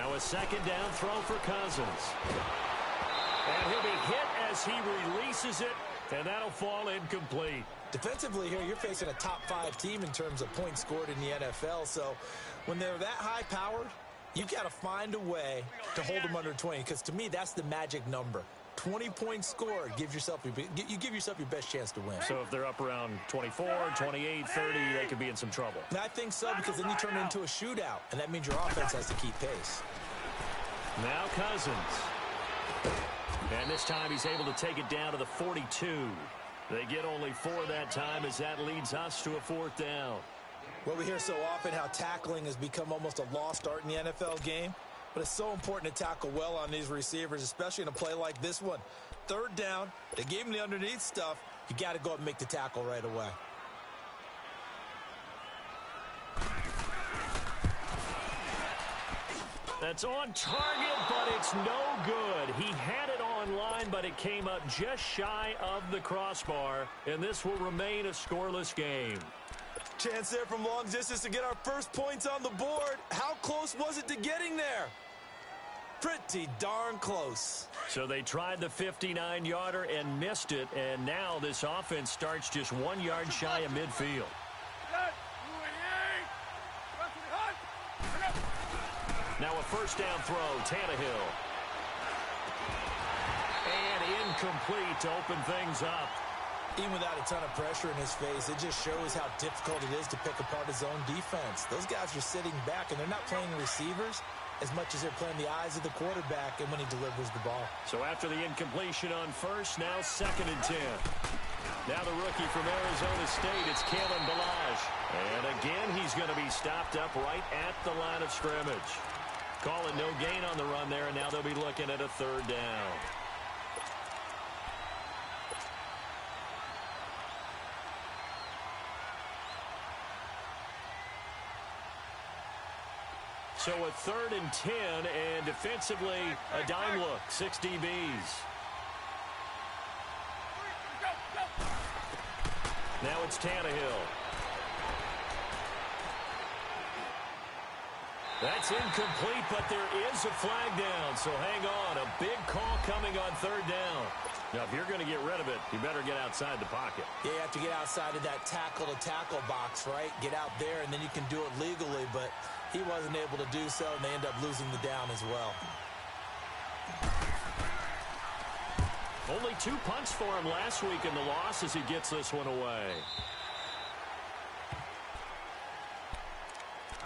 Now a second down throw for Cousins. And he'll be hit as he releases it, and that'll fall incomplete. Defensively here, you're facing a top-5 team in terms of points scored in the NFL. So when they're that high-powered, you got to find a way to hold them under 20, because to me, that's the magic number. 20 points scored, you give yourself your best chance to win. So if they're up around 24, 28, 30, they could be in some trouble. And I think so, because then you turn it into a shootout, and that means your offense has to keep pace. Now Cousins. And this time he's able to take it down to the 42. They get only 4 that time, as that leads us to a 4th down. Well, we hear so often how tackling has become almost a lost art in the NFL game. But it's so important to tackle well on these receivers, especially in a play like this one. 3rd down, they gave him the underneath stuff. You got to go up and make the tackle right away. That's on target, but it's no good. He had it on line, but it came up just shy of the crossbar, and this will remain a scoreless game. Chance there from long distance to get our first points on the board. How close was it to getting there? Pretty darn close. So they tried the 59-yarder and missed it, and now this offense starts just 1 yard shy of midfield. Now a first down throw, Tannehill. And incomplete to open things up. Even without a ton of pressure in his face, it just shows how difficult it is to pick apart his own defense. Those guys are sitting back, and they're not playing receivers as much as they're playing the eyes of the quarterback and when he delivers the ball. So after the incompletion on first, now 2nd and 10. Now the rookie from Arizona State, it's Kalen Ballage. And again, he's going to be stopped up right at the line of scrimmage. Calling no gain on the run there, and now they'll be looking at a 3rd down. So a 3rd and 10, and defensively, a dime look, 6 DBs. Now it's Tannehill. That's incomplete, but there is a flag down, so hang on. A big call coming on 3rd down. Now, if you're going to get rid of it, you better get outside the pocket. Yeah, you have to get outside of that tackle-to-tackle box, right? Get out there, and then you can do it legally, but he wasn't able to do so, and they end up losing the down as well. Only 2 punts for him last week in the loss as he gets this one away.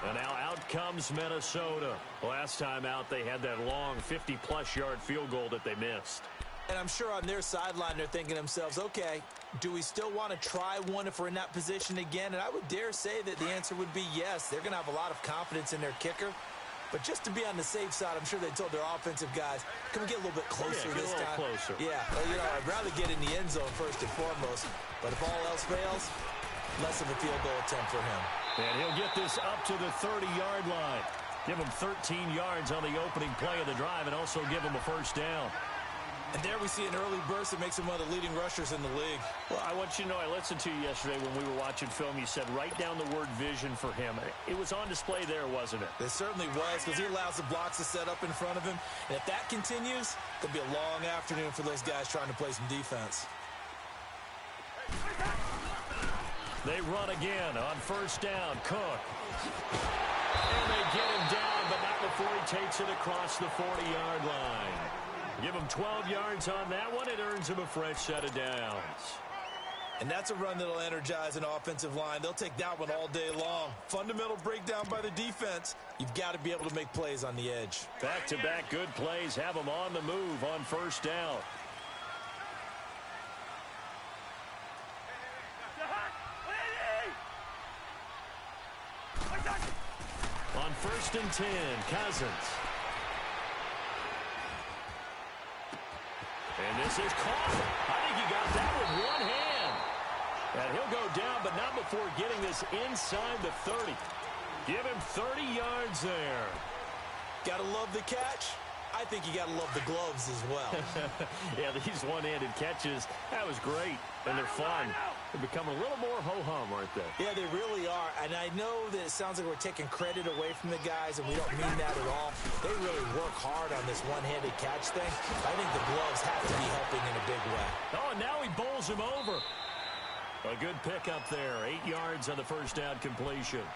And now out comes Minnesota. Last time out, they had that long 50-plus yard field goal that they missed. And I'm sure on their sideline, they're thinking to themselves, okay, do we still want to try one if we're in that position again? And I would dare say that the answer would be yes. They're going to have a lot of confidence in their kicker. But just to be on the safe side, I'm sure they told their offensive guys, can we get a little bit closer this time? Closer. Yeah, you know, I'd rather get in the end zone first and foremost. But if all else fails, less of a field goal attempt for him. And he'll get this up to the 30-yard line. Give him 13 yards on the opening play of the drive and also give him a first down. And there we see an early burst that makes him one of the leading rushers in the league. Well, I want you to know, I listened to you yesterday when we were watching film. You said write down the word vision for him. It was on display there, wasn't it? It certainly was, because he allows the blocks to set up in front of him. And if that continues, there'll be a long afternoon for those guys trying to play some defense. They run again on first down. Cook. And they get him down, but not before he takes it across the 40-yard line. Give him 12 yards on that one. It earns him a fresh set of downs. And that's a run that'll energize an offensive line. They'll take that one all day long. Fundamental breakdown by the defense. You've got to be able to make plays on the edge. Back-to-back good plays have them on the move on first down. On 1st and 10, Cousins. And this is caught. I think he got that with one hand. And he'll go down, but not before getting this inside the 30. Give him 30 yards there. Got to love the catch. I think you got to love the gloves as well. Yeah, these one-handed catches, that was great, and they're fun. They're becoming a little more ho-hum, aren't they? Yeah, they really are, and I know that it sounds like we're taking credit away from the guys, and we don't mean that at all. They really work hard on this one-handed catch thing. I think the gloves have to be helping in a big way. Oh, and now he bowls him over. A good pickup there, 8 yards on the first down completion.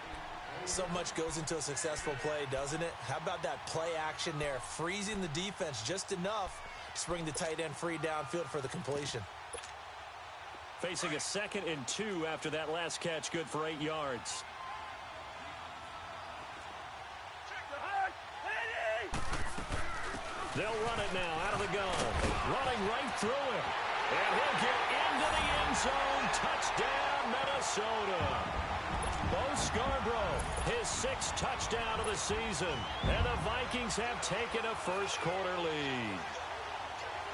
So much goes into a successful play, doesn't it? How about that play action there, freezing the defense just enough to bring the tight end free downfield for the completion. Facing a 2nd and 2 after that last catch, good for 8 yards. They'll run it now out of the gun. Running right through him. And he'll get into the end zone. Touchdown, Minnesota. Bo Scarborough, his 6th touchdown of the season. And the Vikings have taken a first-quarter lead.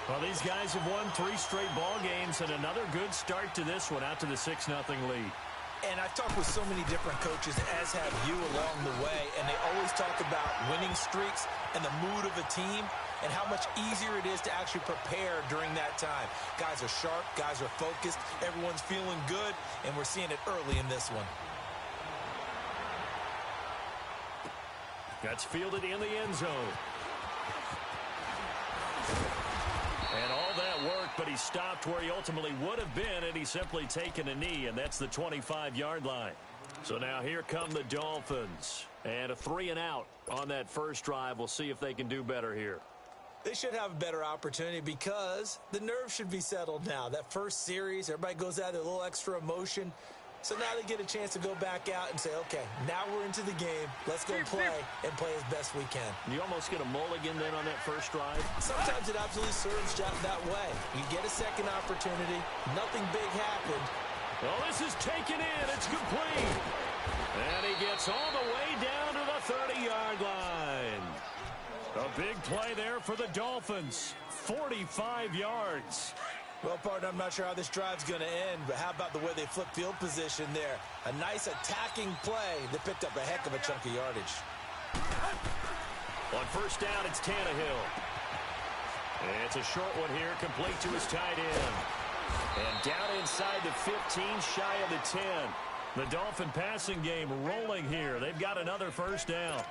Well, these guys have won 3 straight ball games and another good start to this one out to the 6-0 lead. And I've talked with so many different coaches, as have you along the way, and they always talk about winning streaks and the mood of a team and how much easier it is to actually prepare during that time. Guys are sharp, guys are focused, everyone's feeling good, and we're seeing it early in this one. That's fielded in the end zone. And all that work, but he stopped where he ultimately would have been, and he's simply taken a knee, and that's the 25-yard line. So now here come the Dolphins. And a 3-and-out on that first drive. We'll see if they can do better here. They should have a better opportunity because the nerves should be settled now. That first series, everybody goes out there, a little extra emotion. So now they get a chance to go back out and say, okay, now we're into the game. Let's go play and play as best we can. You almost get a mulligan then on that first drive? Sometimes it absolutely serves that way. You get a second opportunity. Nothing big happened. Well, this is taken in. It's complete. And he gets all the way down to the 30-yard line. A big play there for the Dolphins. 45 yards. Well, partner, I'm not sure how this drive's going to end, but how about the way they flip field position there? A nice attacking play that picked up a heck of a chunk of yardage. On first down, it's Tannehill. And it's a short one here, complete to his tight end. And down inside the 15, shy of the 10. The Dolphin passing game rolling here. They've got another first down.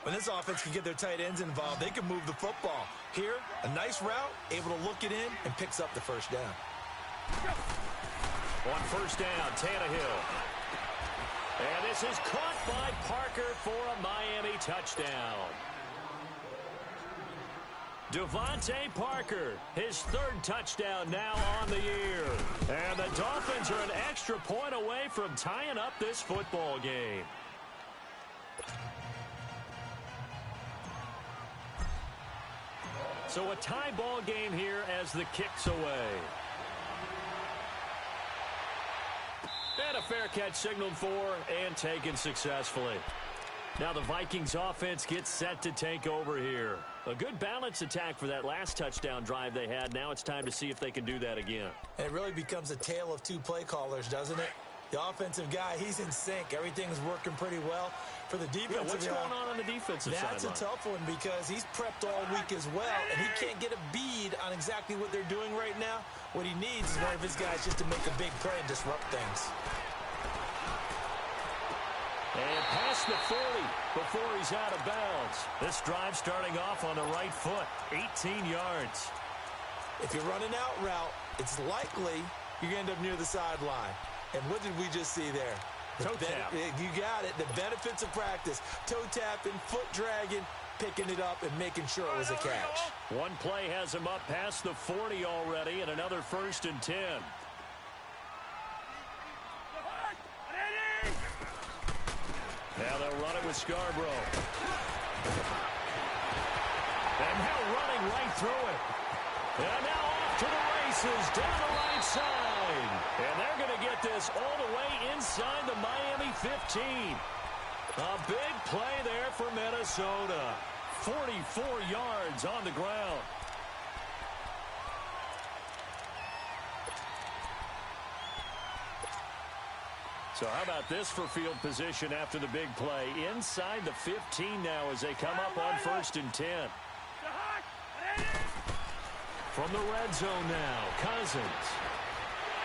When this offense can get their tight ends involved, they can move the football. Here, a nice route, able to look it in, and picks up the first down. On first down, Tannehill. And this is caught by Parker for a Miami touchdown. Devontae Parker, his 3rd touchdown now on the year. And the Dolphins are an extra point away from tying up this football game. So a tie ball game here as the kick's away. And a fair catch signaled for and taken successfully. Now the Vikings offense gets set to take over here. A good balanced attack for that last touchdown drive they had. Now it's time to see if they can do that again. And it really becomes a tale of 2 play callers, doesn't it? The offensive guy, he's in sync. Everything's working pretty well. For the defensive what's going on the defensive side? That's a tough one because he's prepped all week as well, and he can't get a bead on exactly what they're doing right now. What he needs is one of his guys just to make a big play and disrupt things. And past the 40 before he's out of bounds. This drive starting off on the right foot, 18 yards. If you're running out route, it's likely you're going to end up near the sideline. And what did we just see there? Toe tap. You got it. The benefits of practice. Toe tapping, foot dragging, picking it up, and making sure it was a catch. One play has him up past the 40 already, and another 1st and 10. Now they'll run it with Scarborough. And now running right through it. And now off to the races down the right side. And they're going to get this all the way inside the Miami 15. A big play there for Minnesota. 44 yards on the ground. So how about this for field position after the big play? Inside the 15 now as they come up on 1st and 10. From the red zone now, Cousins.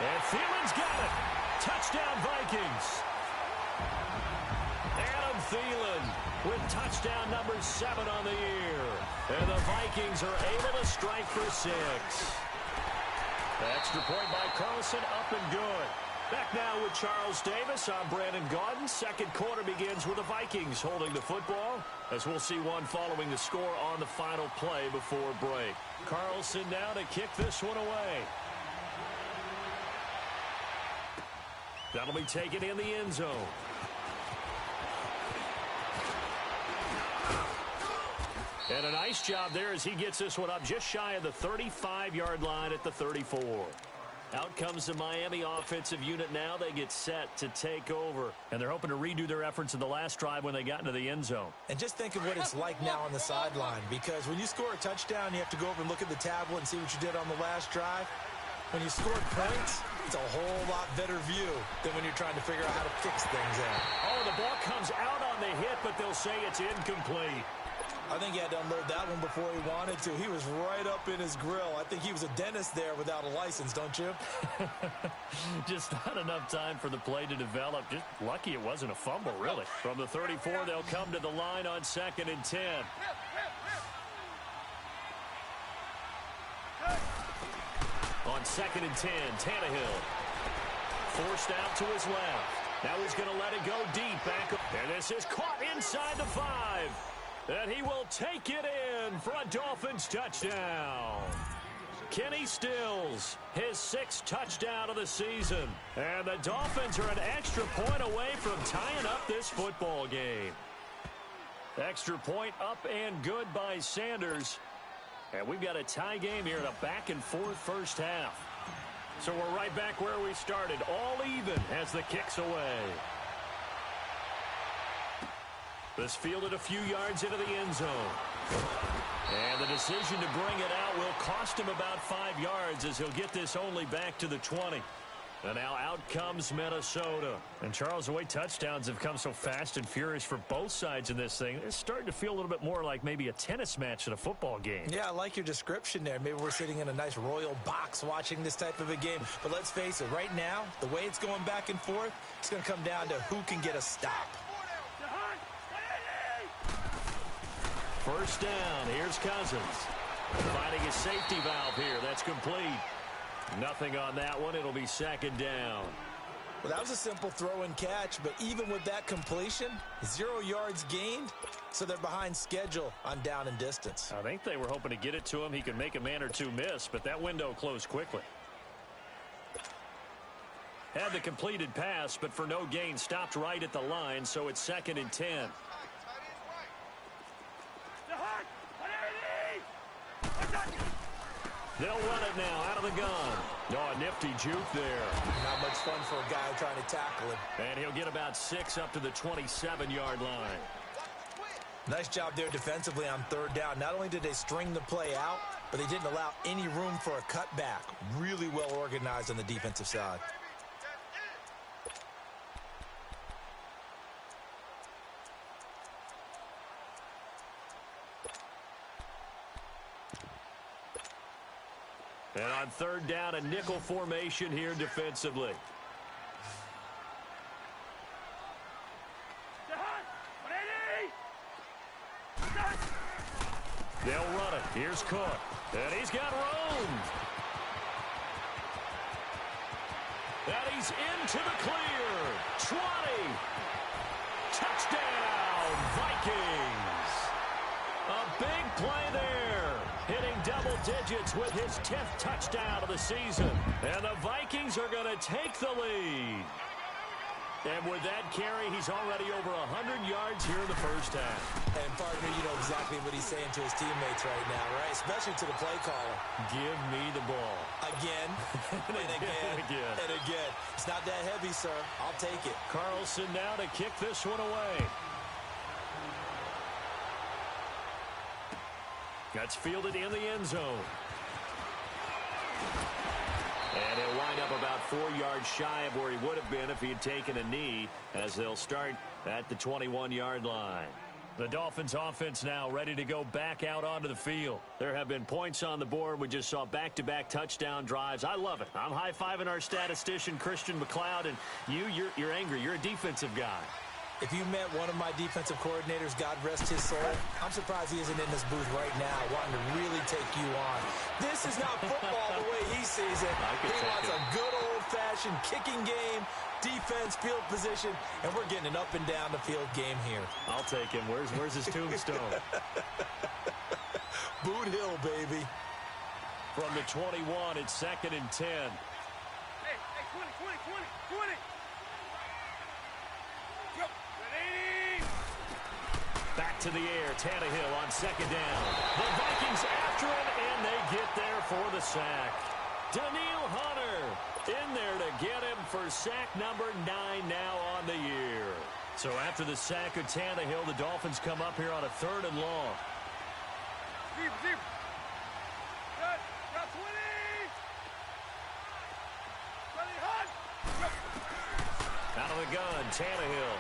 And Thielen's got it. Touchdown, Vikings. Adam Thielen with touchdown number 7 on the year. And the Vikings are able to strike for 6. The extra point by Carlson, up and good. Back now with Charles Davis. I'm Brandon Gaudin. Second quarter begins with the Vikings holding the football, as we'll see one following the score on the final play before break. Carlson now to kick this one away. That'll be taken in the end zone. And a nice job there as he gets this one up just shy of the 35-yard line at the 34. Out comes the Miami offensive unit now. They get set to take over. And they're hoping to redo their efforts in the last drive when they got into the end zone. And just think of what it's like now on the sideline. Because when you score a touchdown, you have to go over and look at the tablet and see what you did on the last drive. When you scored points, it's a whole lot better view than when you're trying to figure out how to fix things out. Oh, the ball comes out on the hit, but they'll say it's incomplete. I think he had to unload that one before he wanted to. He was right up in his grill. I think he was a dentist there without a license, don't you? Just not enough time for the play to develop. Just lucky it wasn't a fumble, really. From the 34, they'll come to the line on 2nd and 10. On 2nd and 10, Tannehill. Forced out to his left. Now he's going to let it go deep back. And this is caught inside the 5. And he will take it in for a Dolphins touchdown. Kenny Stills, his 6th touchdown of the season. And the Dolphins are an extra point away from tying up this football game. Extra point up and good by Sanders. And we've got a tie game here in a back-and-forth first half. So we're right back where we started, all even as the kick's away. This fielded a few yards into the end zone. And the decision to bring it out will cost him about 5 yards as he'll get this only back to the 20. And now out comes Minnesota. And Charles, the way touchdowns have come so fast and furious for both sides in this thing, it's starting to feel a little bit more like maybe a tennis match than a football game. Yeah, I like your description there. Maybe we're sitting in a nice royal box watching this type of a game. But let's face it, right now, the way it's going back and forth, it's going to come down to who can get a stop. First down, here's Cousins. Finding his safety valve here. That's complete. Nothing on that one. It'll be 2nd down. Well, that was a simple throw and catch, but even with that completion, 0 yards gained, so they're behind schedule on down and distance. I think they were hoping to get it to him. He could make a man or two miss, but that window closed quickly. Had the completed pass, but for no gain, stopped right at the line, so it's 2nd and 10. They'll run it now out of the gun. Oh, a nifty juke there. Not much fun for a guy trying to tackle him. And he'll get about 6 up to the 27-yard line. Nice job there defensively on 3rd down. Not only did they string the play out, but they didn't allow any room for a cutback. Really well organized on the defensive side. And on 3rd down, a nickel formation here defensively. They'll run it. Here's Cook. And he's got room. And he's into the clear. 20. Touchdown, Vikings. A big play there. Hitting double digits with his 10th touchdown of the season. And the Vikings are going to take the lead. And with that carry, he's already over 100 yards here in the first half. And, partner, you know exactly what he's saying to his teammates right now, right? Especially to the play caller. Give me the ball. Again, and again, and again. It's not that heavy, sir. I'll take it. Carlson now to kick this one away. That's fielded in the end zone. And he'll wind up about 4 yards shy of where he would have been if he had taken a knee, as they'll start at the 21-yard line. The Dolphins offense now ready to go back out onto the field. There have been points on the board. We just saw back-to-back touchdown drives. I love it. I'm high-fiving our statistician, Christian McLeod, and you're angry. You're a defensive guy. If you met one of my defensive coordinators, God rest his soul, I'm surprised he isn't in this booth right now wanting to really take you on. This is not football the way he sees it. He wants a good old-fashioned kicking game, defense, field position, and we're getting an up-and-down-the-field game here. I'll take him. Where's his tombstone? Boot Hill, baby. From the 21, it's 2nd and 10. Hey, 20. Back to the air, Tannehill on 2nd down. The Vikings after him, and they get there for the sack. Daniil Hunter in there to get him for sack number 9 now on the year. So after the sack of Tannehill, the Dolphins come up here on a 3rd and long. Zero. Got 20. Ready, hot. Out of the gun, Tannehill.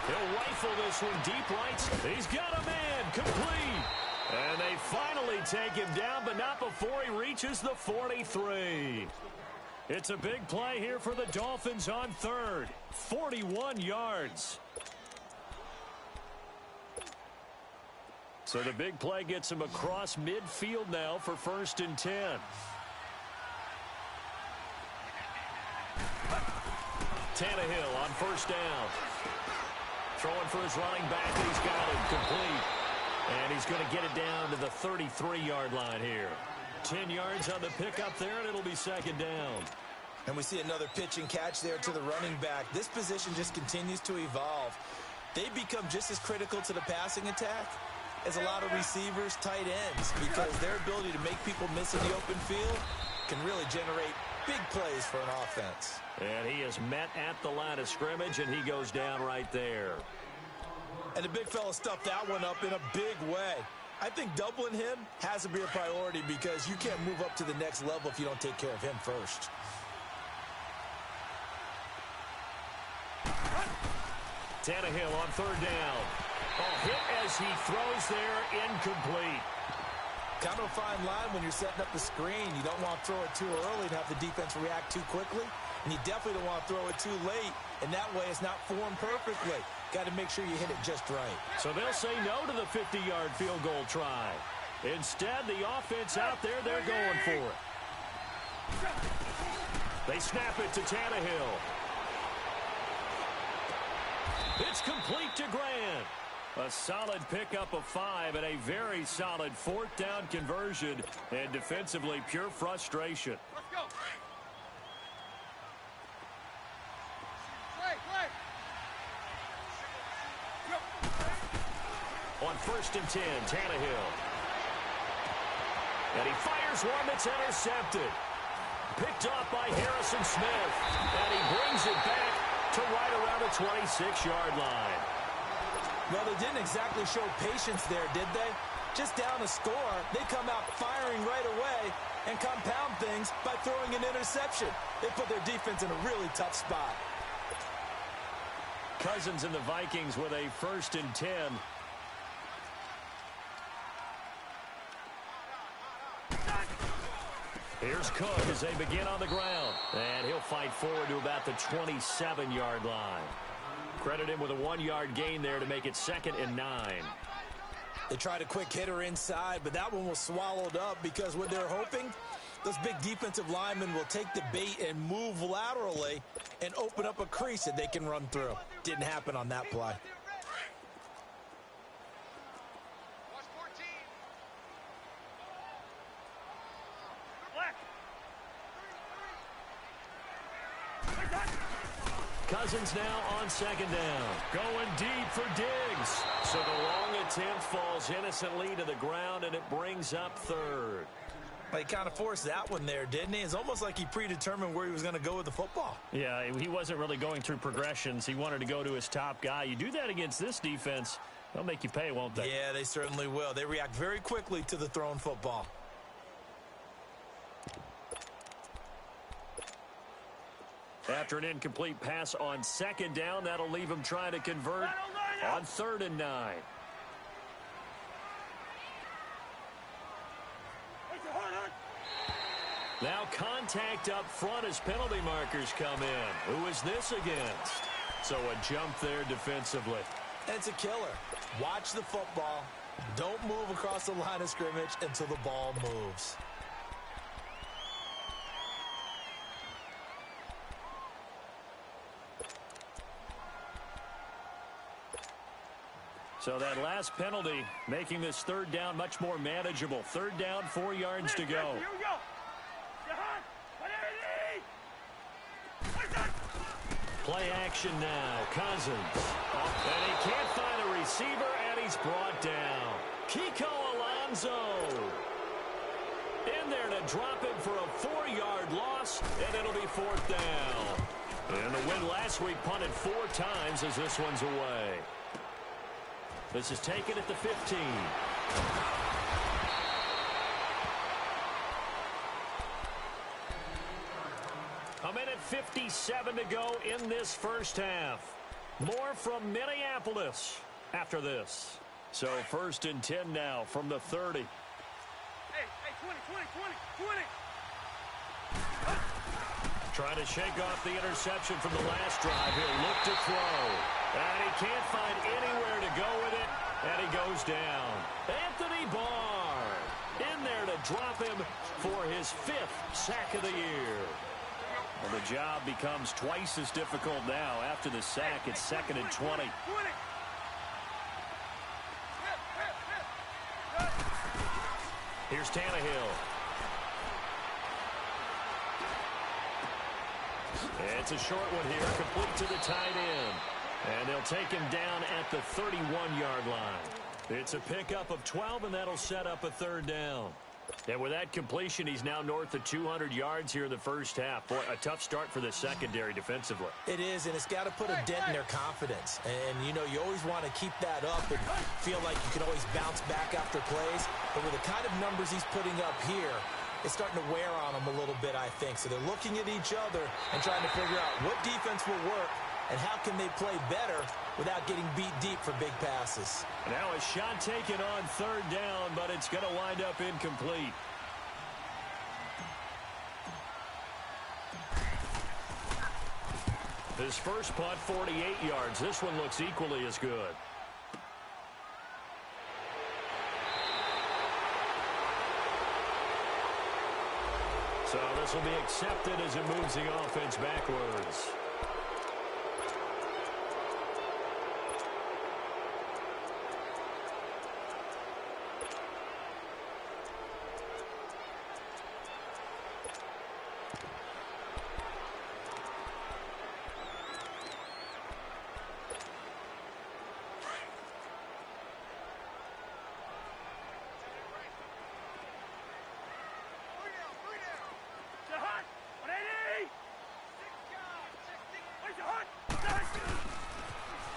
He'll rifle this one deep right. He's got a man complete. And they finally take him down, but not before he reaches the 43. It's a big play here for the Dolphins on 3rd. 41 yards. So the big play gets him across midfield now for 1st and 10. Tannehill on 1st down. Throwing for his running back. He's got it complete. And he's going to get it down to the 33-yard line here. 10 yards on the pickup there, and it'll be 2nd down. And we see another pitch and catch there to the running back. This position just continues to evolve. They become just as critical to the passing attack as a lot of receivers, tight ends, because their ability to make people miss in the open field can really generate big plays for an offense. And he is met at the line of scrimmage, and he goes down right there. And the big fella stuffed that one up in a big way. I think doubling him has to be a priority because you can't move up to the next level if you don't take care of him first. Tannehill on 3rd down. Hit as he throws there, incomplete. Kind of a fine line when you're setting up the screen. You don't want to throw it too early and have the defense react too quickly. And you definitely don't want to throw it too late. And that way it's not formed perfectly. Got to make sure you hit it just right. So they'll say no to the 50-yard field goal try. Instead, the offense out there, they're going for it. They snap it to Tannehill. It's complete to Grant. A solid pickup of 5 and a very solid 4th down conversion. And defensively, pure frustration. Let's go. Play. On 1st and 10, Tannehill. And he fires one that's intercepted. Picked off by Harrison Smith. And he brings it back to right around the 26-yard line. Well, they didn't exactly show patience there, did they? Just down a score, they come out firing right away and compound things by throwing an interception. They put their defense in a really tough spot. Cousins and the Vikings with a 1st and 10. Here's Cook as they begin on the ground. And he'll fight forward to about the 27-yard line. Credit him with a 1-yard gain there to make it 2nd and 9. They tried a quick hitter inside, but that one was swallowed up because what they're hoping, those big defensive linemen will take the bait and move laterally and open up a crease that they can run through. Didn't happen on that play. Watch 14. Cousins now on 2nd down. Going deep for Diggs. So the long attempt falls innocently to the ground, and it brings up 3rd. Well, he kind of forced that one there, didn't he? It's almost like he predetermined where he was going to go with the football. Yeah, he wasn't really going through progressions. He wanted to go to his top guy. You do that against this defense, they'll make you pay, won't they? Yeah, they certainly will. They react very quickly to the thrown football. After an incomplete pass on second down, that'll leave him trying to convert on 3rd and 9. Now contact up front as penalty markers come in. Who is this against? So a jump there defensively. And it's a killer. Watch the football. Don't move across the line of scrimmage until the ball moves. So that last penalty making this 3rd down much more manageable. 3rd down, 4 yards to go. Here we go. Play action now. Cousins. And he can't find a receiver, and he's brought down. Kiko Alonso in there to drop him for a 4-yard loss, and it'll be 4th down. And the win last week punted 4 times as this one's away. This is taken at the 15. A minute 57 to go in this first half. More from Minneapolis after this. So 1st and 10 now from the 30. Hey, 20. Trying to shake off the interception from the last drive. He'll look to throw. And he can't find anywhere to go with it. And he goes down. Anthony Barr in there to drop him for his 5th sack of the year. Well, the job becomes twice as difficult now. After the sack, it's 2nd and 20. Here's Tannehill. It's a short one here, complete to the tight end. And they'll take him down at the 31-yard line. It's a pickup of 12, and that'll set up a 3rd down. And with that completion, he's now north of 200 yards here in the first half. Boy, a tough start for the secondary defensively. It is, and it's got to put a dent in their confidence. And, you know, you always want to keep that up and feel like you can always bounce back after plays. But with the kind of numbers he's putting up here, it's starting to wear on them a little bit, I think. So they're looking at each other and trying to figure out what defense will work and how can they play better without getting beat deep for big passes. Now a shot taken on 3rd down, but it's going to wind up incomplete. His first punt, 48 yards. This one looks equally as good. So this will be accepted as it moves the offense backwards.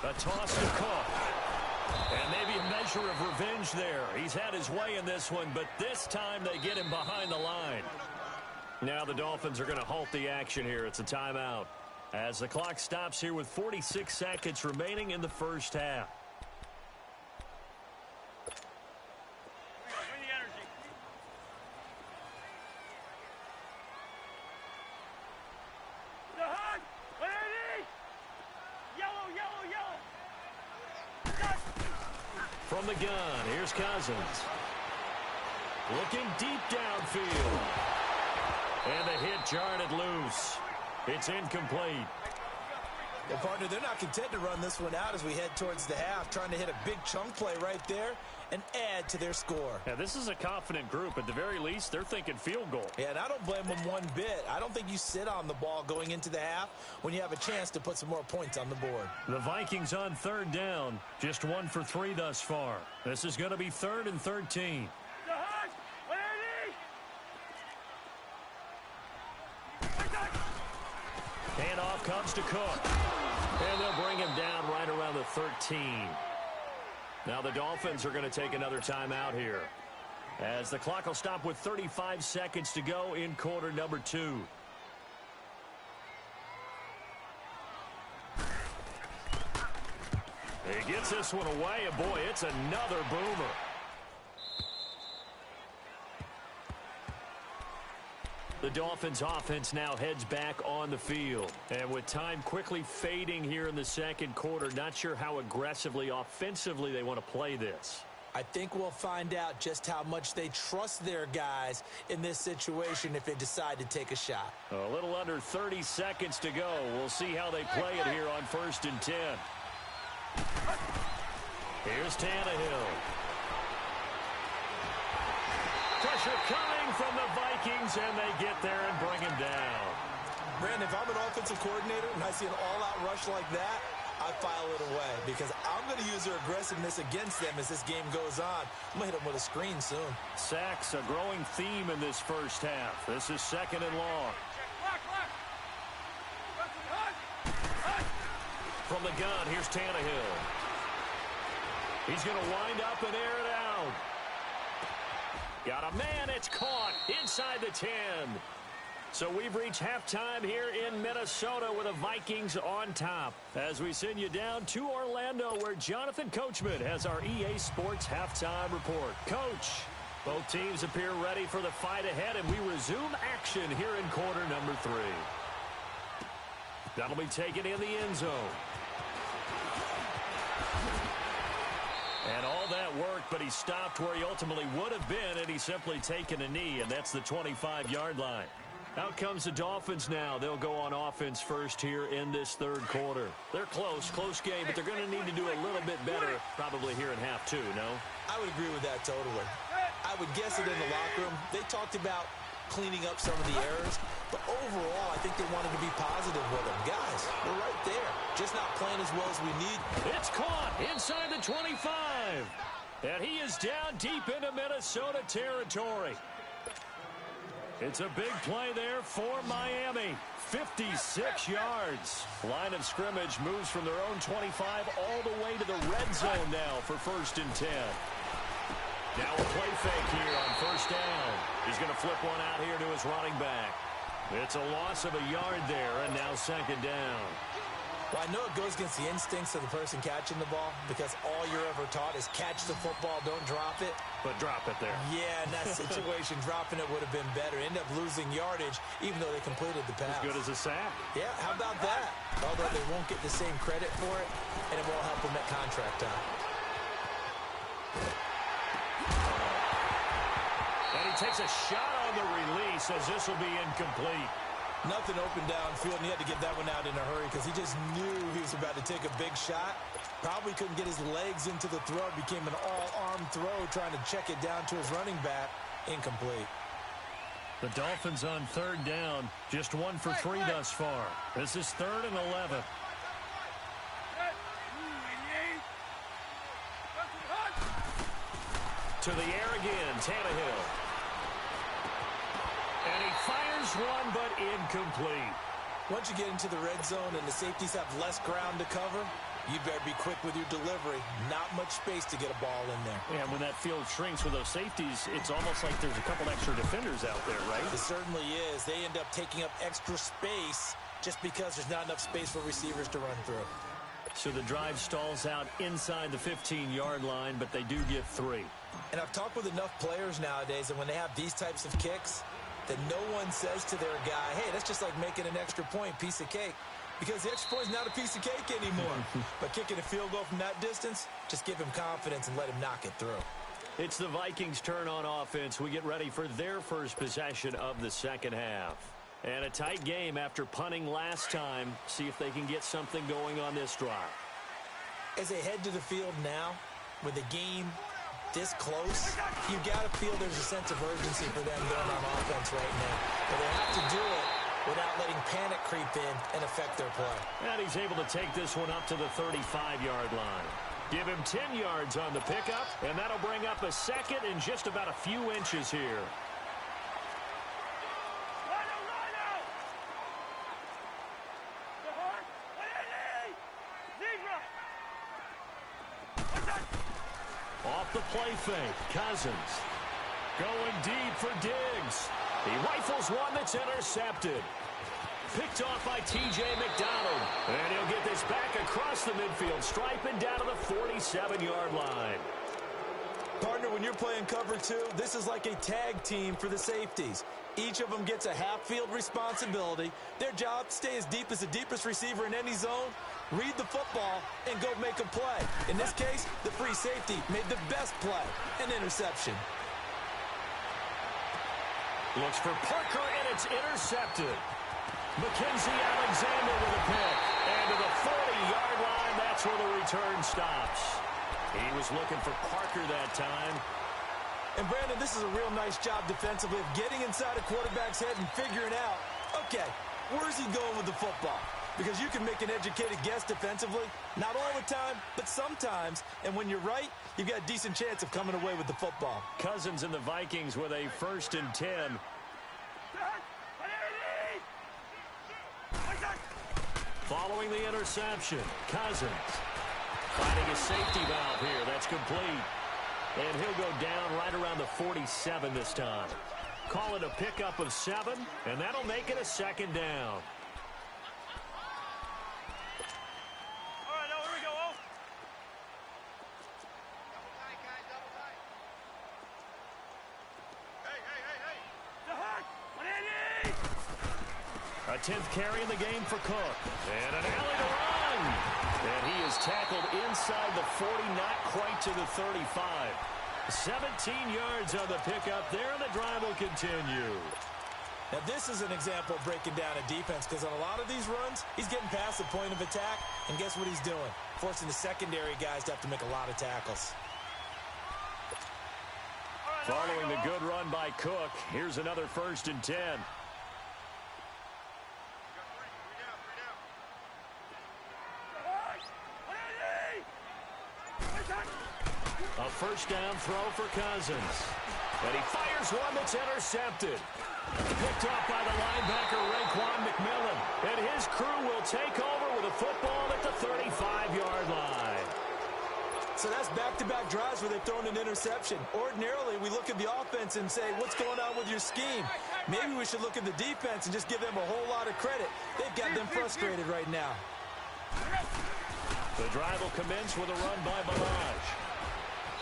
A toss to Cook. And maybe a measure of revenge there. He's had his way in this one, but this time they get him behind the line. Now the Dolphins are going to halt the action here. It's a timeout as the clock stops here with 46 seconds remaining in the first half. From the gun, here's Cousins. Looking deep downfield. And the hit jarred it loose. It's incomplete. Well, partner, they're not content to run this one out as we head towards the half, trying to hit a big chunk play right there and add to their score. Yeah, this is a confident group. At the very least, they're thinking field goal. Yeah, and I don't blame them one bit. I don't think you sit on the ball going into the half when you have a chance to put some more points on the board. The Vikings on 3rd down, just 1 for 3 thus far. This is going to be 3rd and 13. Handoff comes to Cook. And they'll bring him down right around the 13. Now the Dolphins are going to take another timeout here, as the clock will stop with 35 seconds to go in quarter number 2. Gets this one away, and boy, it's another boomer. The Dolphins offense now heads back on the field. And with time quickly fading here in the second quarter, not sure how aggressively, offensively they want to play this. I think we'll find out just how much they trust their guys in this situation if they decide to take a shot. A little under 30 seconds to go. We'll see how they play it here on 1st and 10. Here's Tannehill. Pressure coming from the Vikings, and they get there and bring him down. Brandon, if I'm an offensive coordinator and I see an all-out rush like that, I file it away because I'm going to use their aggressiveness against them as this game goes on. I'm going to hit them with a screen soon. Sacks, a growing theme in this first half. This is 2nd and long. From the gun, here's Tannehill. He's going to wind up and air it out. Got a man, it's caught inside the 10. So we've reached halftime here in Minnesota with the Vikings on top. As we send you down to Orlando, where Jonathan Coachman has our EA Sports halftime report. Coach, both teams appear ready for the fight ahead, and we resume action here in quarter number 3. That'll be taken in the end zone. And all that worked, but he stopped where he ultimately would have been, and he's simply taken a knee, and that's the 25-yard line. Out comes the Dolphins now. They'll go on offense first here in this third quarter. They're close game, but they're going to need to do a little bit better probably here in half 2, no? I would agree with that totally. I would guess it in the locker room. They talked about cleaning up some of the errors, but overall, I think they wanted to be positive with them. Guys, we're right there. Just not playing as well as we need. It's caught inside the 25. And he is down deep into Minnesota territory. It's a big play there for Miami. 56 yards. Line of scrimmage moves from their own 25 all the way to the red zone now for 1st and 10. Now a play fake here on 1st down. He's going to flip one out here to his running back. It's a loss of a yard there, and now 2nd down. Well, I know it goes against the instincts of the person catching the ball because all you're ever taught is catch the football, don't drop it. But drop it there. Yeah, in that situation, dropping it would have been better. End up losing yardage, even though they completed the pass. As good as a sack. Yeah, how about that? Although they won't get the same credit for it, and it won't help them at contract time. And he takes a shot on the release as this will be incomplete. Nothing open downfield, and he had to get that one out in a hurry because he just knew he was about to take a big shot. Probably couldn't get his legs into the throw. Became an all-arm throw trying to check it down to his running back. Incomplete. The Dolphins on 3rd down. Just 1 for 3 thus far. This is 3rd and 11. To the air again, Tannehill. And he fires one, but incomplete. Once you get into the red zone and the safeties have less ground to cover, you better be quick with your delivery. Not much space to get a ball in there. And when that field shrinks with those safeties, it's almost like there's a couple extra defenders out there, right? It certainly is. They end up taking up extra space just because there's not enough space for receivers to run through. So the drive stalls out inside the 15-yard line, but they do get 3. And I've talked with enough players nowadays that when they have these types of kicks, that no one says to their guy, hey, that's just like making an extra point, piece of cake. Because the extra point is not a piece of cake anymore. But kicking a field goal from that distance, just give him confidence and let him knock it through. It's the Vikings' turn on offense. We get ready for their first possession of the second half. And a tight game after punting last time. See if they can get something going on this drive. As they head to the field now, with the game this close, you got to feel there's a sense of urgency for them going on offense right now. But they have to do it without letting panic creep in and affect their play. And he's able to take this one up to the 35-yard line. Give him 10 yards on the pickup, and that'll bring up a second in just about a few inches here. Off the play fake, Cousins. Going deep for Diggs. He rifles one that's intercepted. Picked off by T.J. McDonald. And he'll get this back across the midfield stripe and down to the 47-yard line. Partner, when you're playing cover two, this is like a tag team for the safeties. Each of them gets a half-field responsibility. Their job, stay as deep as the deepest receiver in any zone, read the football, and go make a play. In this case, the free safety made the best play, an interception. Looks for Parker, and it's intercepted. Mackenzie Alexander with a pick. And to the 40-yard line, that's where the return stops. He was looking for Parker that time. And, Brandon, this is a real nice job defensively of getting inside a quarterback's head and figuring out, okay, where's he going with the football? Because you can make an educated guess defensively, not all the time, but sometimes. And when you're right, you've got a decent chance of coming away with the football. Cousins and the Vikings with a 1st and 10. Following the interception, Cousins finding a safety valve here. That's complete. And he'll go down right around the 47 this time. Call it a pickup of 7, and that'll make it a 2nd down. All right, now here we go. Oh. Double tight, guys, double tight. Hey. The hook. 180. A 10th carry in the game for Cook. And an alley to run. And he is tackled inside the 40, not quite to the 35. 17 yards on the pickup there, and the drive will continue. Now, this is an example of breaking down a defense, because on a lot of these runs, he's getting past the point of attack, and guess what he's doing? Forcing the secondary guys to have to make a lot of tackles. Following the good run by Cook, here's another 1st and 10. A 1st down throw for Cousins. And he fires one that's intercepted. Picked off by the linebacker, Raekwon McMillan. And his crew will take over with a football at the 35-yard line. So that's back-to-back drives where they've thrown an interception. Ordinarily, we look at the offense and say, what's going on with your scheme? Maybe we should look at the defense and just give them a whole lot of credit. They've got them frustrated right now. The drive will commence with a run by Balaj.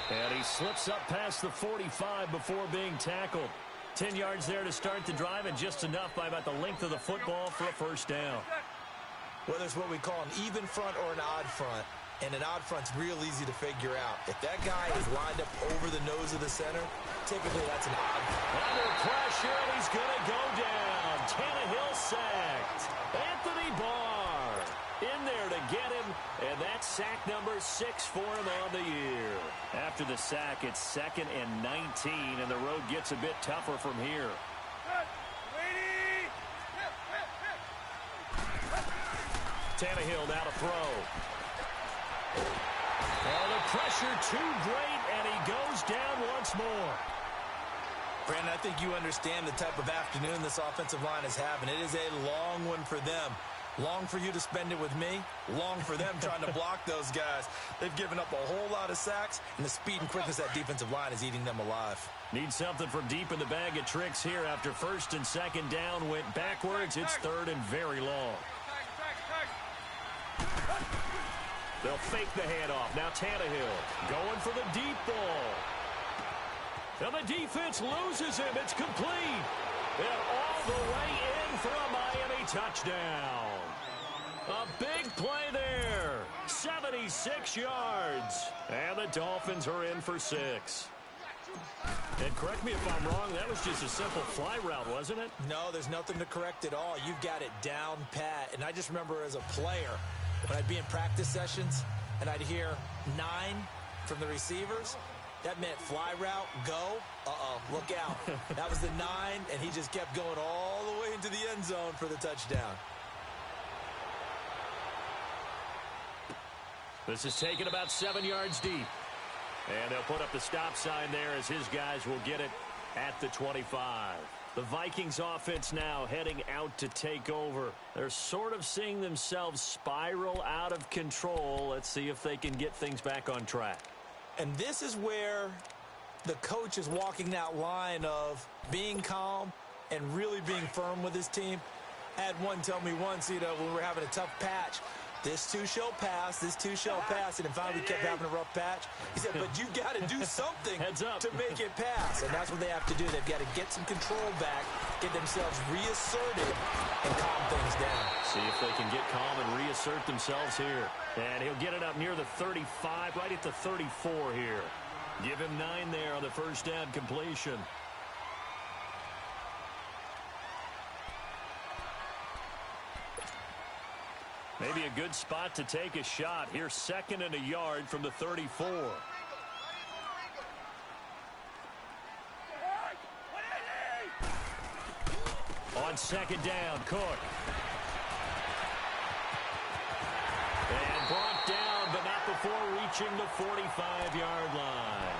And he slips up past the 45 before being tackled. 10 yards there to start the drive, and just enough by about the length of the football for a 1st down. Whether it's what we call an even front or an odd front, and an odd front's real easy to figure out. If that guy is lined up over the nose of the center, typically that's an odd. Under pressure, and he's going to go down. Tannehill sacked. Anthony Barr in there to get him, and that's sack number 6 for him on the year. After the sack, it's 2nd and 19, and the road gets a bit tougher from here. Tannehill now to throw. Oh, the pressure too great, and he goes down once more. Brandon, I think you understand the type of afternoon this offensive line is having. It is a long one for them. Long for you to spend it with me. Long for them trying to block those guys. They've given up a whole lot of sacks, and the speed and quickness of that defensive line is eating them alive. Need something from deep in the bag of tricks here. After 1st and 2nd down went backwards, it's 3rd and very long. They'll fake the handoff. Now Tannehill going for the deep ball. And the defense loses him. It's complete. And all the way in for a Miami touchdown. A big play there. 76 yards. And the Dolphins are in for 6. And correct me if I'm wrong, that was just a simple fly route, wasn't it? No, there's nothing to correct at all. You've got it down pat. And I just remember as a player, when I'd be in practice sessions and I'd hear 9 from the receivers, that meant fly route, go. Look out. That was the 9, and he just kept going all the way into the end zone for the touchdown. This is taken about 7 yards deep. And they'll put up the stop sign there as his guys will get it at the 25. The Vikings offense now heading out to take over. They're sort of seeing themselves spiral out of control. Let's see if they can get things back on track. And this is where the coach is walking that line of being calm and really being firm with his team. I had one tell me once, when we were having a tough patch, this too shall pass, this too shall pass, and finally we kept having a rough patch. He said, but you got to do something to make it pass, and that's what they have to do. They've got to get some control back, get themselves reasserted, and calm things down. See if they can get calm and reassert themselves here. And he'll get it up near the 35, right at the 34 here. Give him 9 there on the first down completion. Maybe a good spot to take a shot. Here's 2nd and a yard from the 34. On 2nd down, Cook. And brought down, but not before reaching the 45-yard line.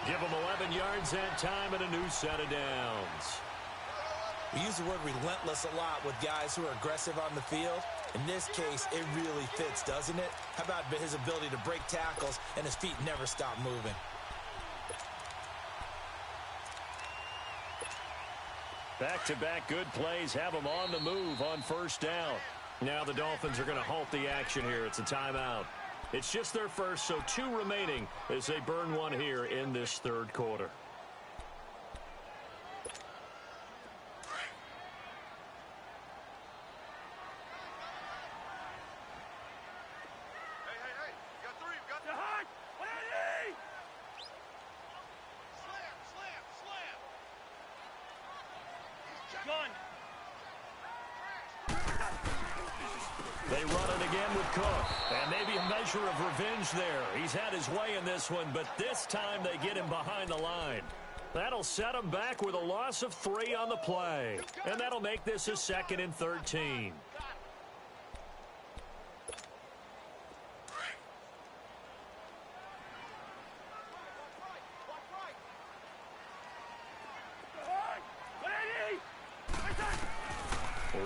Give him 11 yards that time and a new set of downs. We use the word relentless a lot with guys who are aggressive on the field. In this case, it really fits, doesn't it? How about his ability to break tackles and his feet never stop moving? Back-to-back good plays have them on the move on first down. Now the Dolphins are going to halt the action here. It's a timeout. It's just their first, so 2 remaining as they burn one here in this third quarter. They run it again with Cook. And maybe a measure of revenge there. He's had his way in this one, but this time they get him behind the line. That'll set him back with a loss of 3 on the play. And that'll make this a 2nd and 13.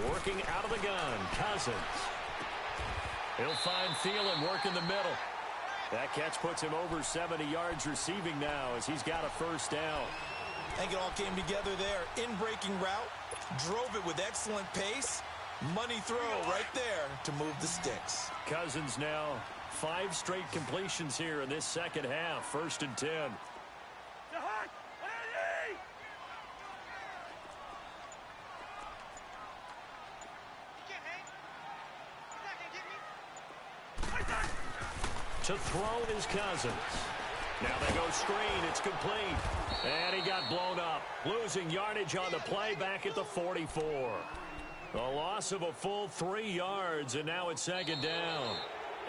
Working out of the gun, Cousins. He'll find Thielen work in the middle. That catch puts him over 70 yards receiving now as he's got a first down. I think it all came together there. In-breaking route, drove it with excellent pace. Money throw right there to move the sticks. Cousins now 5 straight completions here in this second half. 1st and 10. To throw is Cousins. Now they go screen. It's complete. And he got blown up. Losing yardage on the play back at the 44. A loss of a full 3 yards, and now it's 2nd down.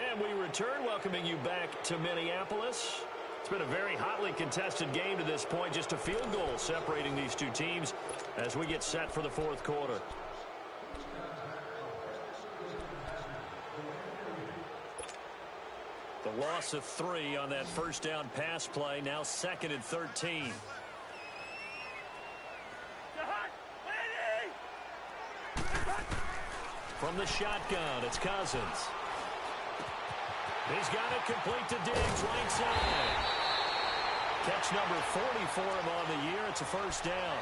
And we return, welcoming you back to Minneapolis. It's been a very hotly contested game to this point. Just a field goal separating these two teams as we get set for the 4th quarter. The loss of 3 on that first down pass play. Now 2nd and 13. From the shotgun, it's Cousins. He's got it complete to Diggs, right side. Catch number 40 for him on the year. It's a first down.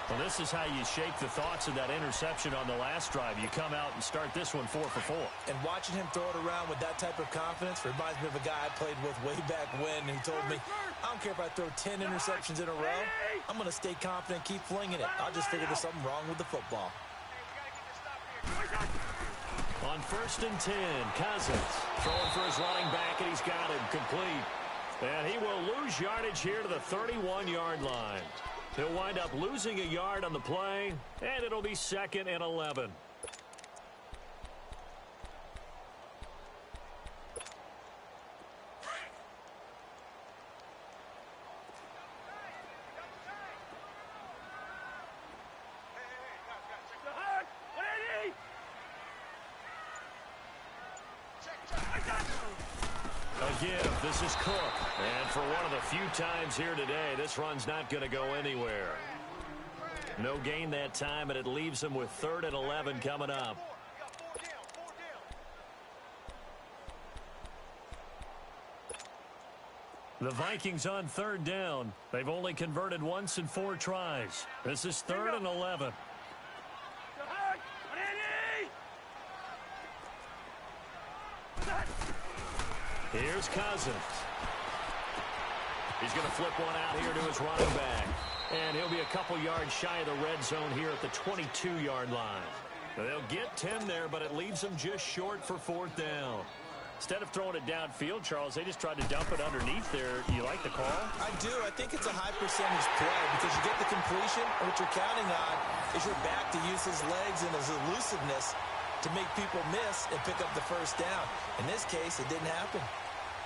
Well, this is how you shake the thoughts of that interception on the last drive. You come out and start this one 4 for 4. And watching him throw it around with that type of confidence reminds me of a guy I played with way back when who told me, I don't care if I throw 10 interceptions in a row. I'm going to stay confident, keep flinging it. I'll just figure there's something wrong with the football. On 1st and 10, Cousins throwing for his running back, and he's got him complete. And he will lose yardage here to the 31-yard line. He'll wind up losing a yard on the play, and it'll be 2nd and 11. Again, this is Cook. And for one of the few times here today, this run's not going to go anywhere. No gain that time, and it leaves him with 3rd and 11 coming up. The Vikings on 3rd down. They've only converted once in 4 tries. This is 3rd and 11. Here's Cousins. He's going to flip one out here to his running back. And he'll be a couple yards shy of the red zone here at the 22-yard line. They'll get 10 there, but it leaves them just short for fourth down. Instead of throwing it downfield, Charles, they just tried to dump it underneath there. You like the call? I do. I think it's a high percentage play because you get the completion, and what you're counting on is your back to use his legs and his elusiveness to make people miss and pick up the first down. In this case, it didn't happen.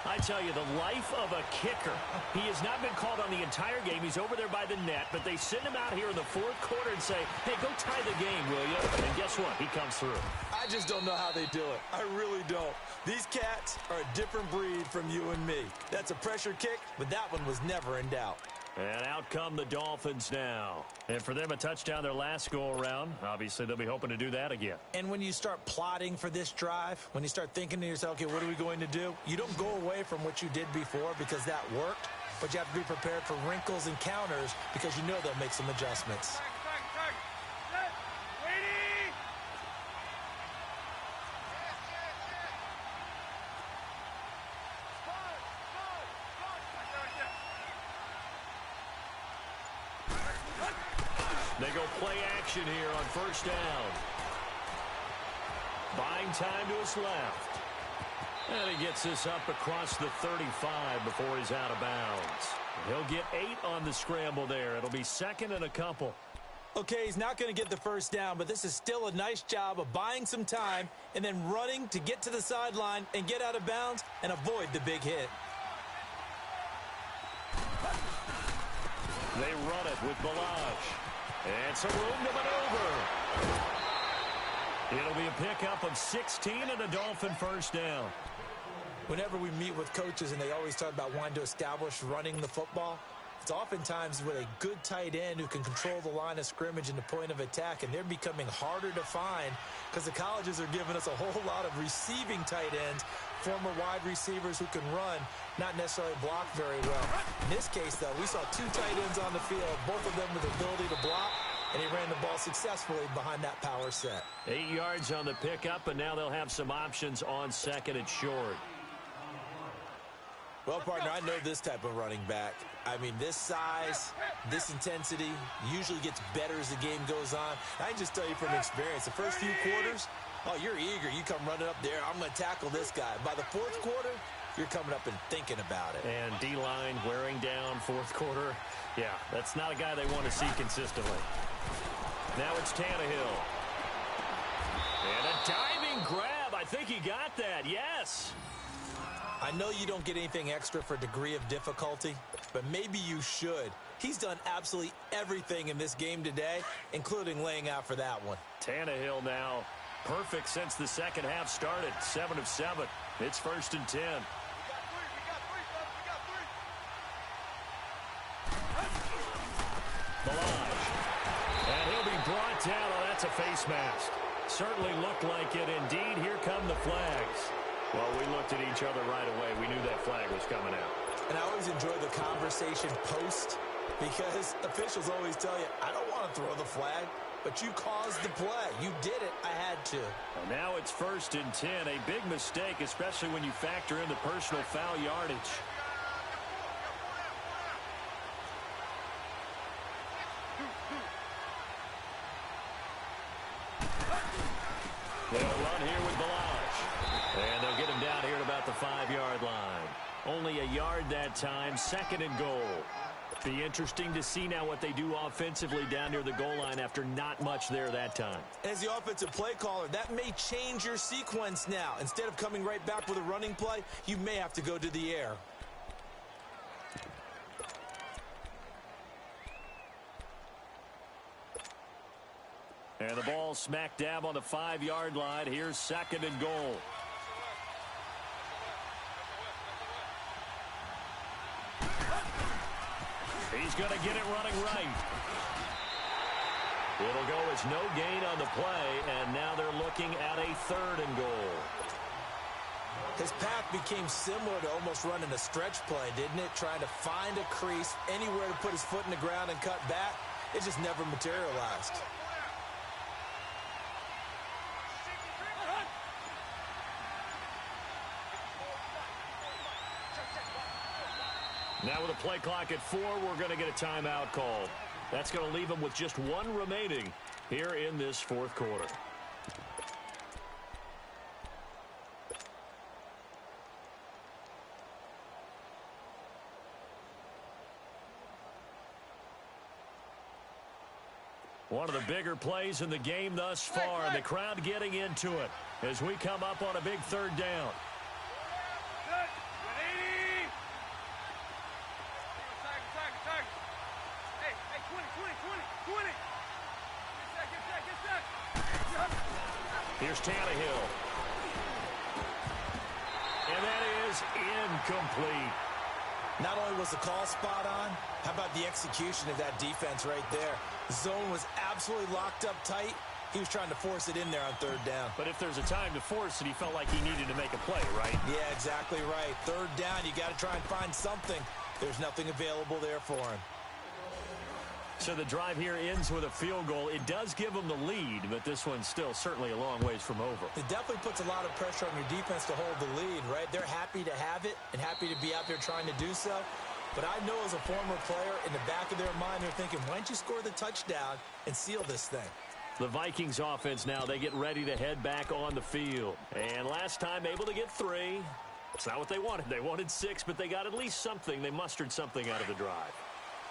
I tell you, the life of a kicker. He has not been called on the entire game. He's over there by the net, but they send him out here in the fourth quarter and say, hey, go tie the game, will you? And guess what? He comes through. I just don't know how they do it. I really don't. These cats are a different breed from you and me. That's a pressure kick, but that one was never in doubt. And out come the Dolphins now. And for them, a touchdown their last go-around. Obviously, they'll be hoping to do that again. And when you start plotting for this drive, when you start thinking to yourself, okay, what are we going to do? You don't go away from what you did before because that worked, but you have to be prepared for wrinkles and counters because you know they'll make some adjustments. They go play action here on first down. Buying time to his left. And he gets this up across the 35 before he's out of bounds. He'll get 8 on the scramble there. It'll be second and a couple. Okay, he's not going to get the first down, but this is still a nice job of buying some time and then running to get to the sideline and get out of bounds and avoid the big hit. They run it with Balazs. And some room to maneuver. It'll be a pickup of 16 and a Dolphin first down. Whenever we meet with coaches and they always talk about wanting to establish running the football, it's oftentimes with a good tight end who can control the line of scrimmage and the point of attack, and they're becoming harder to find because the colleges are giving us a whole lot of receiving tight ends, former wide receivers who can run, not necessarily block very well. In this case, though, we saw 2 tight ends on the field, both of them with the ability to block, and he ran the ball successfully behind that power set. 8 yards on the pickup, and now they'll have some options on second and short. Well, partner, I know this type of running back. I mean, this size, this intensity usually gets better as the game goes on. I can just tell you from experience, the first few quarters, oh, you're eager. You come running up there. I'm going to tackle this guy. By the fourth quarter, you're coming up and thinking about it. And D-line wearing down fourth quarter. Yeah, that's not a guy they want to see consistently. Now it's Tannehill. And a diving grab. I think he got that. Yes. I know you don't get anything extra for degree of difficulty, but maybe you should. He's done absolutely everything in this game today, including laying out for that one. Tannehill now perfect since the second half started. 7 of 7. It's first and 10. Balazs. And he'll be brought down. Oh, that's a face mask. Certainly looked like it. Indeed, here come the flags. Well, we looked at each other right away. We knew that flag was coming out. And I always enjoy the conversation post because officials always tell you, I don't want to throw the flag, but you caused the play. You did it. I had to. And now it's first and 10. A big mistake, especially when you factor in the personal foul yardage. They'll run here with Balazs. And they'll get him down here at about the 5-yard line. Only a yard that time, second and goal. Be interesting to see now what they do offensively down near the goal line after not much there that time. As the offensive play caller, that may change your sequence now. Instead of coming right back with a running play, you may have to go to the air. And the ball smack dab on the 5-yard line. Here's second and goal. He's going to get it running right. It'll go as no gain on the play, and now they're looking at a third and goal. His path became similar to almost running a stretch play, didn't it? Trying to find a crease, anywhere to put his foot in the ground and cut back. It just never materialized. Now with a play clock at 4, we're going to get a timeout called. That's going to leave them with just 1 remaining here in this fourth quarter. One of the bigger plays in the game thus far, and the crowd getting into it as we come up on a big third down. Here's Tannehill. And that is incomplete. Not only was the call spot on, how about the execution of that defense right there? The zone was absolutely locked up tight. He was trying to force it in there on third down. But if there's a time to force it, he felt like he needed to make a play, right? Yeah, exactly right. Third down, you got to try and find something. There's nothing available there for him. So the drive here ends with a field goal. It does give them the lead, but this one's still certainly a long ways from over. It definitely puts a lot of pressure on your defense to hold the lead, right? They're happy to have it and happy to be out there trying to do so. But I know as a former player, in the back of their mind, they're thinking, why don't you score the touchdown and seal this thing? The Vikings offense now, they get ready to head back on the field. And last time able to get 3. It's not what they wanted. They wanted 6, but they got at least something. They mustered something out of the drive.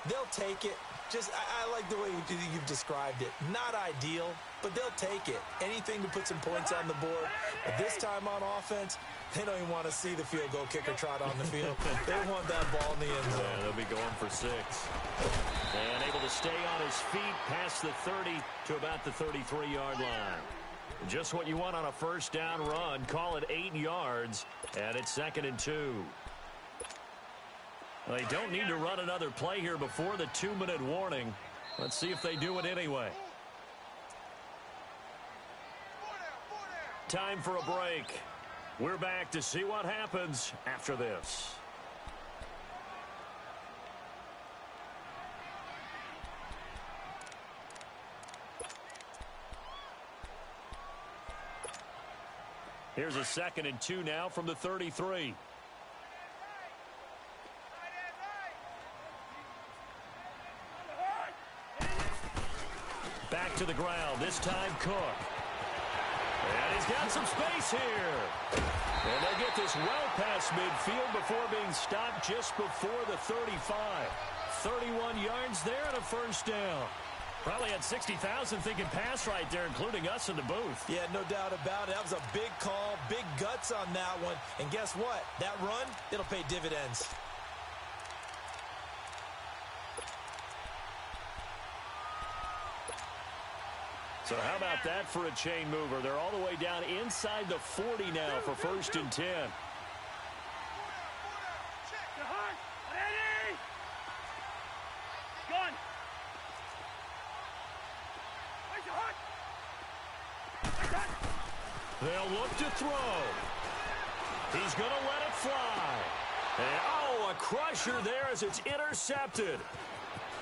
They'll take it. I like the way you've described it. Not ideal, but they'll take it. Anything to put some points on the board. But this time on offense, they don't even want to see the field goal kicker trot on the field. They want that ball in the end zone. Yeah, they'll be going for 6. And able to stay on his feet past the 30 to about the 33-yard line. Just what you want on a first down run. Call it 8 yards, and it's 2nd and 2. They don't need to run another play here before the 2-minute warning. Let's see if they do it anyway. Time for a break. We're back to see what happens after this. Here's a 2nd and 2 now from the 33. Back to the ground, this time Cook. And he's got some space here. And they get this well past midfield before being stopped just before the 35. 31 yards there and a first down. Probably had 60,000 thinking pass right there, including us in the booth. Yeah, no doubt about it. That was a big call, big guts on that one. And guess what? That run, it'll pay dividends. So how about that for a chain mover? They're all the way down inside the 40 now for 1st and 10. They'll look to throw. He's going to let it fly. And, oh, a crusher there as it's intercepted.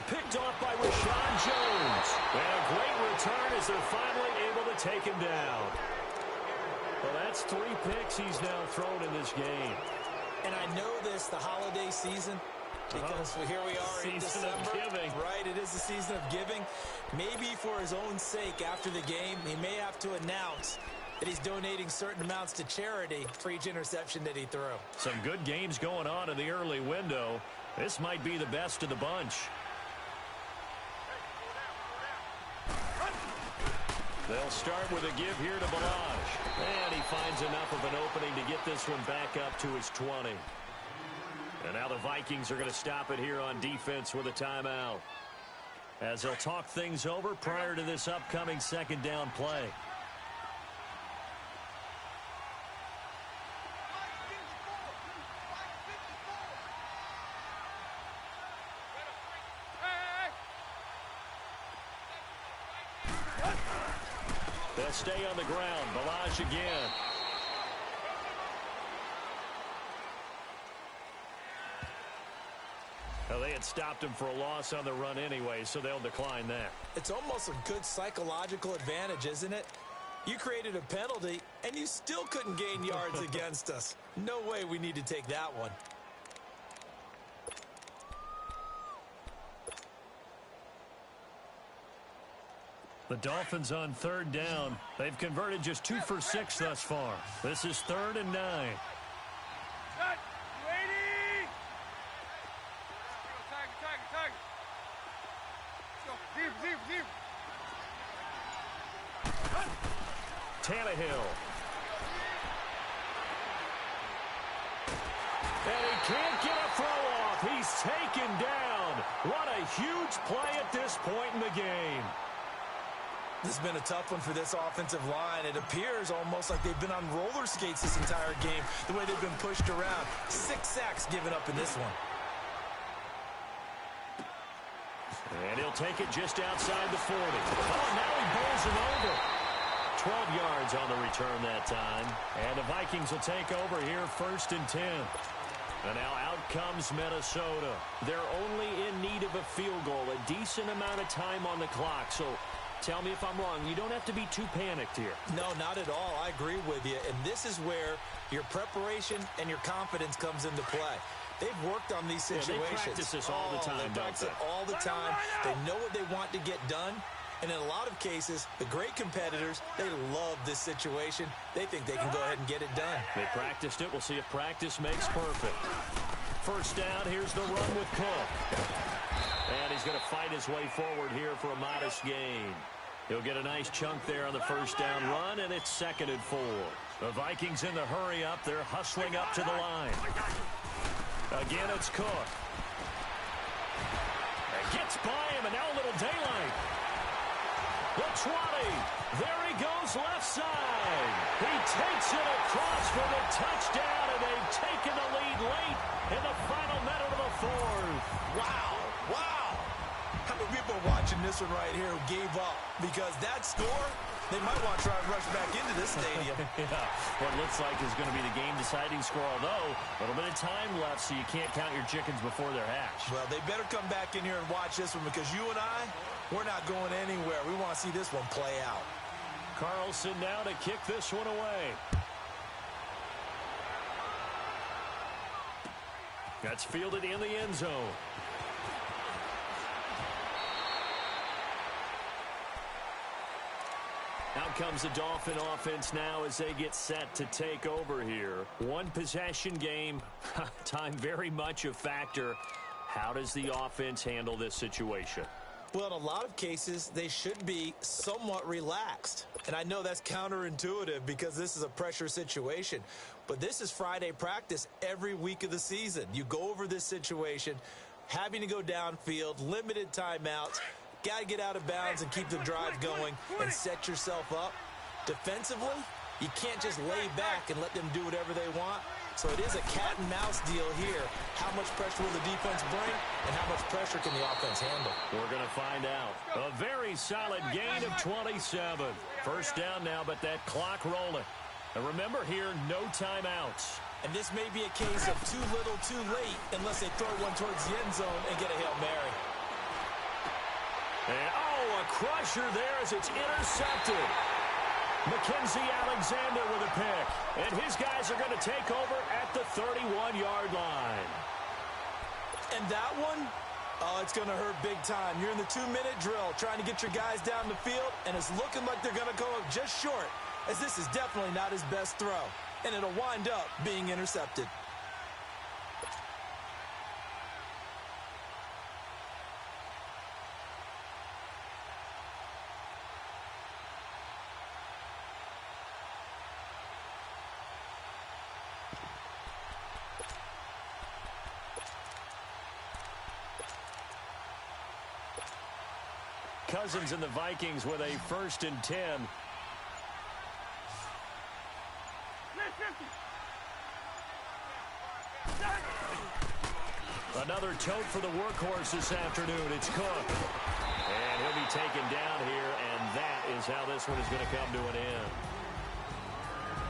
Picked off by Rashawn Jones. And a great return as they're finally able to take him down. Well, that's 3 picks he's now thrown in this game. And I know this, the holiday season, because here we are in December. Season of giving. Right, it is the season of giving. Maybe for his own sake after the game, he may have to announce that he's donating certain amounts to charity for each interception that he threw. Some good games going on in the early window. This might be the best of the bunch. They'll start with a give here to Balaj. And he finds enough of an opening to get this one back up to his 20. And now the Vikings are going to stop it here on defense with a timeout, as they'll talk things over prior to this upcoming 2nd down play. They'll stay on the ground. Balaj again. Well, they had stopped him for a loss on the run anyway, so they'll decline that. It's almost a good psychological advantage, isn't it? You created a penalty, and you still couldn't gain yards against us. No way we need to take that one. The Dolphins on third down. They've converted just 2 for 6 thus far. This is 3rd and 9. Set. Ready. Target. Let's go. Deep. Tannehill. And he can't get a throw off. He's taken down. What a huge play at this point in the game. This has been a tough one for this offensive line. It appears almost like they've been on roller skates this entire game, the way they've been pushed around. 6 sacks given up in this one. And he'll take it just outside the 40. Oh, now he bowls it over. 12 yards on the return that time. And the Vikings will take over here 1st and 10. And now out comes Minnesota. They're only in need of a field goal, a decent amount of time on the clock. So tell me if I'm wrong. You don't have to be too panicked here. No, not at all. I agree with you. And this is where your preparation and your confidence comes into play. They've worked on these situations. Yeah, they practice this all the time, They practice it all the time. They know what they want to get done. And in a lot of cases, the great competitors, they love this situation. They think they can go ahead and get it done. They practiced it. We'll see if practice makes perfect. 1st down, here's the run with Cook. And he's going to fight his way forward here for a modest gain. He'll get a nice chunk there on the 1st down run, and it's 2nd and 4. The Vikings in the hurry up. They're hustling up to the line. Again, it's Cook. And gets by him, and now a little daylight. The 20. There he goes left side. He takes it across for the touchdown, and they've taken the lead late in the final minute of the 4th. Wow. How many people are watching this one right here who gave up? Because that score, they might want to try and rush back into this stadium. Yeah, what looks like is going to be the game-deciding score, although a little bit of time left, so you can't count your chickens before they're hatched. Well, they better come back in here and watch this one, because you and I, we're not going anywhere. We want to see this one play out. Carlson now to kick this one away. That's fielded in the end zone. Out comes the Dolphin offense now as they get set to take over here. 1 possession game. Time very much a factor. How does the offense handle this situation? Well, in a lot of cases, they should be somewhat relaxed. And I know that's counterintuitive because this is a pressure situation. But this is Friday practice every week of the season. You go over this situation, having to go downfield, limited timeouts. Got to get out of bounds and keep the drive going and set yourself up. Defensively, you can't just lay back and let them do whatever they want. So it is a cat and mouse deal here. How much pressure will the defense bring and how much pressure can the offense handle? We're going to find out. A very solid gain of 27. 1st down now, but that clock rolling. And remember here, no timeouts. And this may be a case of too little, too late, unless they throw one towards the end zone and get a Hail Mary. And, a crusher there as it's intercepted. Mackenzie Alexander with a pick. And his guys are going to take over at the 31-yard line. And that one, it's going to hurt big time. You're in the 2-minute drill trying to get your guys down the field, and it's looking like they're going to go up just short, as this is definitely not his best throw. And it'll wind up being intercepted. Cousins and the Vikings with a 1st and 10. Another tote for the workhorse this afternoon. It's Cook. And he'll be taken down here, and that is how this one is going to come to an end.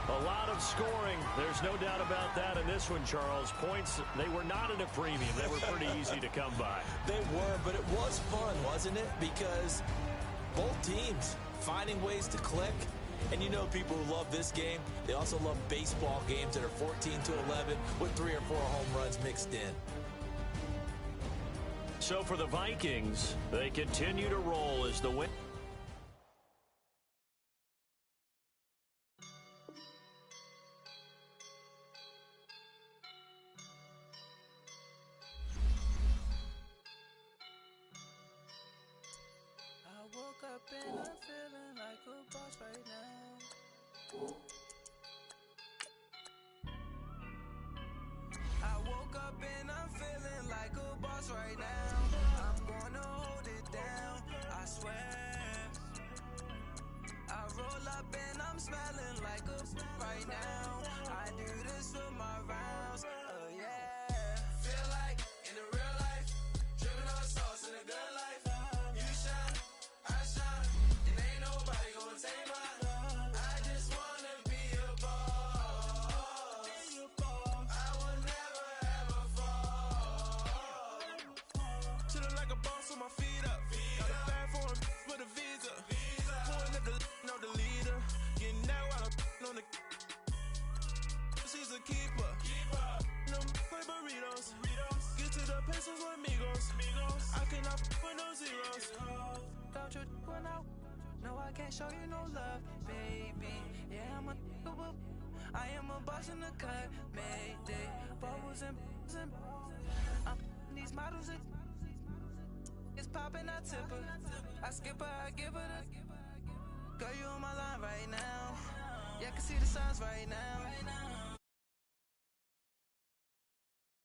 A lot of scoring. There's no doubt about that in this one, Charles. Points, they were not at a premium. They were pretty easy to come by. They were, but it was fun, wasn't it? Because both teams finding ways to click. And you know people who love this game, they also love baseball games that are 14-11 with 3 or 4 home runs mixed in. So for the Vikings, they continue to roll as the win. and I'm feeling like a boss right now. I woke up and I'm feeling like a boss right now. I'm gonna hold it down, I swear. I roll up and I'm smelling like a right now. I do this for my rounds, oh yeah. Feel like in the real life, dripping on sauce in a good life. You shine, I shine, and ain't nobody gonna take mine. I just wanna be a boss. I will never ever fall. Chillin' like a boss with my feet up. Got a bag for him with a visa. Pulling up the know the leader. Getting that while I'm on the. She's a keeper. No play burritos. Get to the pesos with amigos. I cannot with no zeros. Don't you run out? No, I can't show you no love, baby. Yeah, I'm a whoop. I am a boss in the cut, mayday. Bubbles and I'm these models. It's popping, I tip her. I skip her, I give her the. Girl, you on my line right now. Yeah, I can see the signs right now.